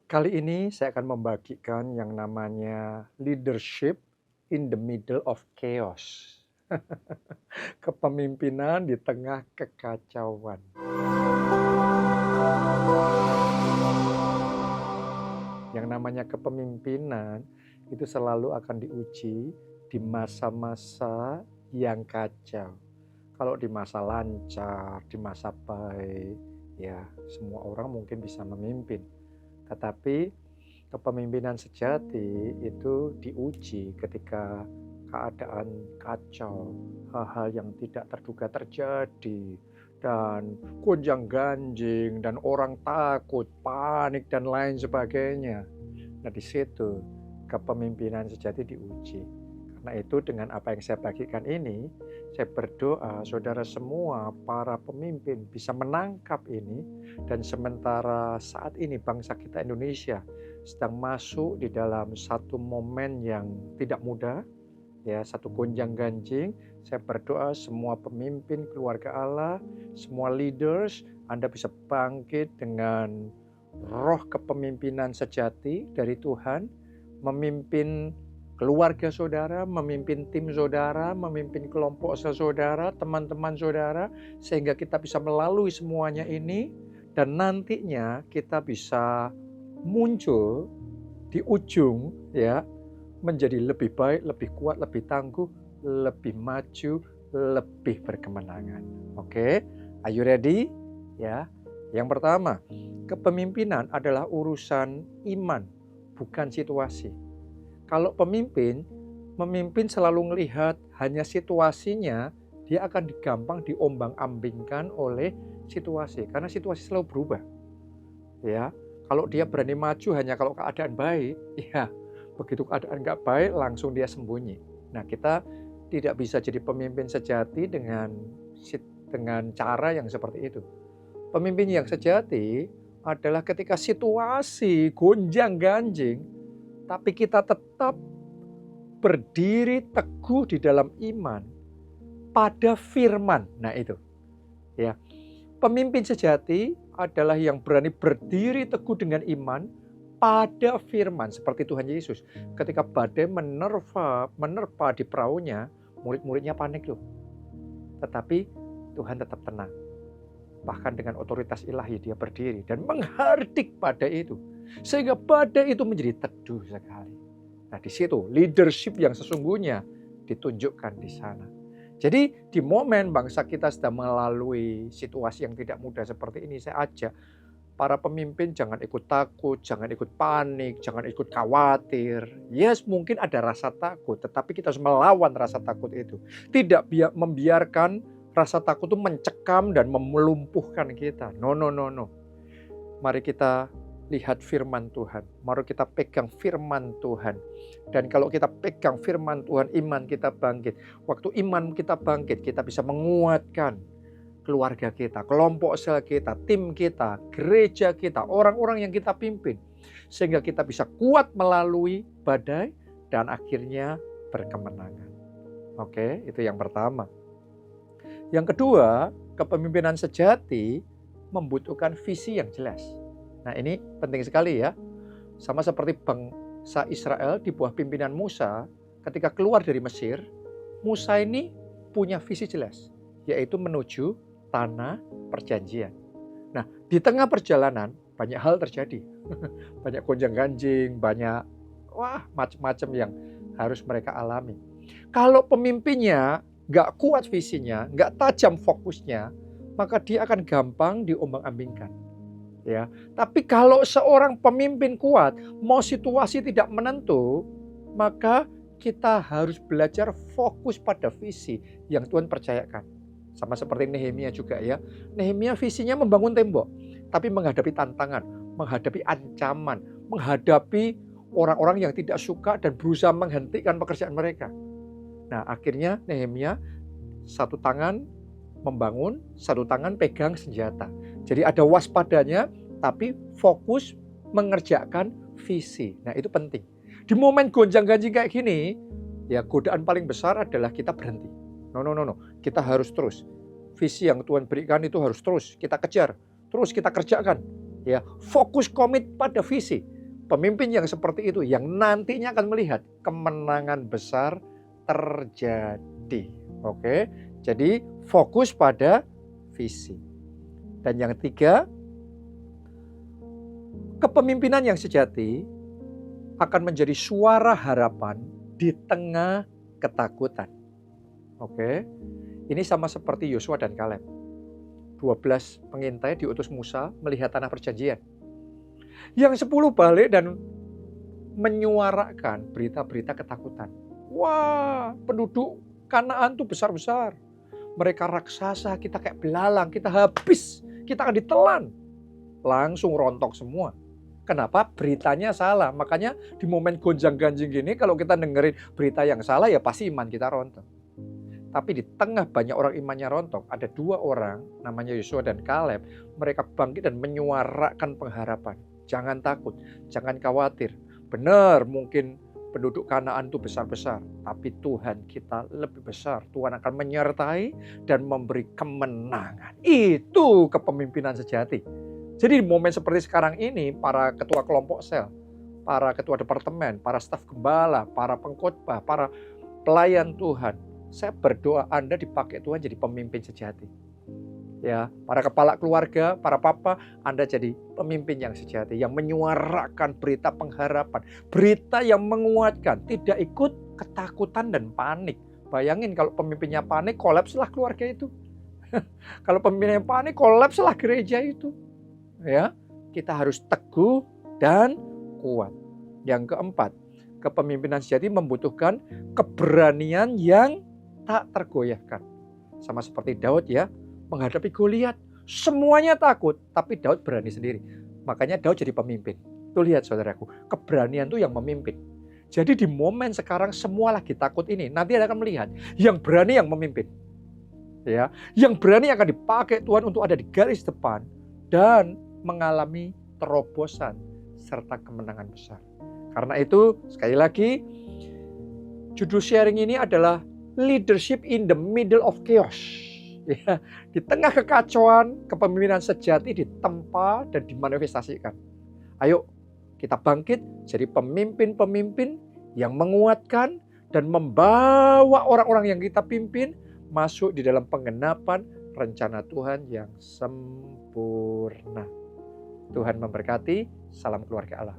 Kali ini saya akan membagikan yang namanya leadership in the middle of chaos. Kepemimpinan di tengah kekacauan. Yang namanya kepemimpinan itu selalu akan diuji di masa-masa yang kacau. Kalau di masa lancar, di masa baik, ya semua orang mungkin bisa memimpin. Tetapi kepemimpinan sejati itu diuji ketika keadaan kacau, hal-hal yang tidak terduga terjadi, dan gonjang-ganjing, dan orang takut, panik, dan lain sebagainya. Nah, di situ kepemimpinan sejati diuji. Karena itu dengan apa yang saya bagikan ini, saya berdoa saudara semua para pemimpin bisa menangkap ini, dan sementara saat ini bangsa kita Indonesia sedang masuk di dalam satu momen yang tidak mudah, ya, satu gonjang-ganjing. Saya berdoa semua pemimpin keluarga Allah, semua leaders, Anda bisa bangkit dengan roh kepemimpinan sejati dari Tuhan, memimpin keluarga saudara, memimpin tim saudara, memimpin kelompok saudara, teman-teman saudara, sehingga kita bisa melalui semuanya ini, dan nantinya kita bisa muncul di ujung, ya, menjadi lebih baik, lebih kuat, lebih tangguh, lebih maju, lebih berkemenangan. Oke, are you ready? Ya. Yang pertama, kepemimpinan adalah urusan iman, bukan situasi. Kalau memimpin selalu melihat hanya situasinya, dia akan gampang diombang-ambingkan oleh situasi, karena situasi selalu berubah. Ya, kalau dia berani maju hanya kalau keadaan baik, ya begitu keadaan nggak baik langsung dia sembunyi. Nah, kita tidak bisa jadi pemimpin sejati dengan cara yang seperti itu. Pemimpin yang sejati adalah ketika situasi gonjang-ganjing, tapi kita tetap berdiri teguh di dalam iman pada firman. Nah, itu. Ya. Pemimpin sejati adalah yang berani berdiri teguh dengan iman pada firman, seperti Tuhan Yesus. Ketika badai menerpa di perahunya, murid-muridnya panik loh. Tetapi Tuhan tetap tenang. Bahkan dengan otoritas ilahi dia berdiri dan menghardik badai itu. Sehingga badai itu menjadi teduh sekali. Nah, di situ leadership yang sesungguhnya ditunjukkan di sana. Jadi di momen bangsa kita sedang melalui situasi yang tidak mudah seperti ini, saya ajak para pemimpin jangan ikut takut, jangan ikut panik, jangan ikut khawatir. Yes, mungkin ada rasa takut, tetapi kita harus melawan rasa takut itu. Tidak membiarkan rasa takut itu mencekam dan melumpuhkan kita. No. Mari kita lihat firman Tuhan. Mari kita pegang firman Tuhan. Dan kalau kita pegang firman Tuhan, iman kita bangkit. Waktu iman kita bangkit, kita bisa menguatkan keluarga kita, kelompok sel kita, tim kita, gereja kita, orang-orang yang kita pimpin. Sehingga kita bisa kuat melalui badai dan akhirnya berkemenangan. Oke, itu yang pertama. Yang kedua, kepemimpinan sejati membutuhkan visi yang jelas. Nah, ini penting sekali ya. Sama seperti bangsa Israel di bawah pimpinan Musa, ketika keluar dari Mesir, Musa ini punya visi jelas, yaitu menuju tanah perjanjian. Nah, di tengah perjalanan banyak hal terjadi. Banyak gonjang-ganjing, banyak macam-macam yang harus mereka alami. Kalau pemimpinnya nggak kuat visinya, nggak tajam fokusnya, maka dia akan gampang diombang-ambingkan. Ya, tapi kalau seorang pemimpin kuat, mau situasi tidak menentu, maka kita harus belajar fokus pada visi yang Tuhan percayakan. Sama seperti Nehemia juga ya. Nehemia visinya membangun tembok, tapi menghadapi tantangan, menghadapi ancaman, menghadapi orang-orang yang tidak suka dan berusaha menghentikan pekerjaan mereka. Nah, akhirnya Nehemia satu tangan membangun, satu tangan pegang senjata. Jadi ada waspadanya, tapi fokus mengerjakan visi. Nah, itu penting. Di momen gonjang-ganjing kayak gini, ya godaan paling besar adalah kita berhenti. No. Kita harus terus. Visi yang Tuhan berikan itu harus terus kita kejar, terus kita kerjakan. Ya, fokus komit pada visi. Pemimpin yang seperti itu yang nantinya akan melihat kemenangan besar terjadi. Oke, jadi fokus pada visi. Dan yang ketiga, kepemimpinan yang sejati akan menjadi suara harapan di tengah ketakutan. Oke, ini sama seperti Yosua dan Kaleb. 12 pengintai diutus Musa melihat tanah perjanjian. Yang 10 balik dan menyuarakan berita-berita ketakutan. Wah, penduduk Kanaan tuh besar-besar. Mereka raksasa, kita kayak belalang, kita habis, kita akan ditelan. Langsung rontok semua. Kenapa? Beritanya salah. Makanya di momen gonjang-ganjing gini, kalau kita dengerin berita yang salah, ya pasti iman kita rontok. Tapi di tengah banyak orang imannya rontok, ada 2 orang, namanya Yosua dan Kaleb. Mereka bangkit dan menyuarakan pengharapan. Jangan takut, jangan khawatir. Benar, mungkin penduduk Kanaan itu besar-besar, tapi Tuhan kita lebih besar. Tuhan akan menyertai dan memberi kemenangan. Itu kepemimpinan sejati. Jadi di momen seperti sekarang ini, para ketua kelompok sel, para ketua departemen, para staf gembala, para pengkhotbah, para pelayan Tuhan, saya berdoa Anda dipakai Tuhan jadi pemimpin sejati. Ya, para kepala keluarga, para papa, Anda jadi pemimpin yang sejati, yang menyuarakan berita pengharapan, berita yang menguatkan, tidak ikut ketakutan dan panik. Bayangin kalau pemimpinnya panik, kolapslah keluarga itu. Kalau pemimpinnya panik, kolapslah gereja itu. Ya, kita harus teguh dan kuat. Yang keempat, kepemimpinan sejati membutuhkan keberanian yang tak tergoyahkan. Sama seperti Daud ya, menghadapi Goliat, semuanya takut, tapi Daud berani sendiri. Makanya Daud jadi pemimpin. Tuh lihat saudaraku, keberanian tuh yang memimpin. Jadi di momen sekarang semua lagi takut ini, nanti Anda akan melihat yang berani yang memimpin. Ya, yang berani akan dipakai Tuhan untuk ada di garis depan dan mengalami terobosan serta kemenangan besar. Karena itu, sekali lagi, judul sharing ini adalah Leadership in the Middle of Chaos. Ya, di tengah kekacauan, kepemimpinan sejati ditempa dan dimanifestasikan. Ayo kita bangkit jadi pemimpin-pemimpin yang menguatkan dan membawa orang-orang yang kita pimpin masuk di dalam penggenapan rencana Tuhan yang sempurna. Tuhan memberkati. Salam keluarga Allah.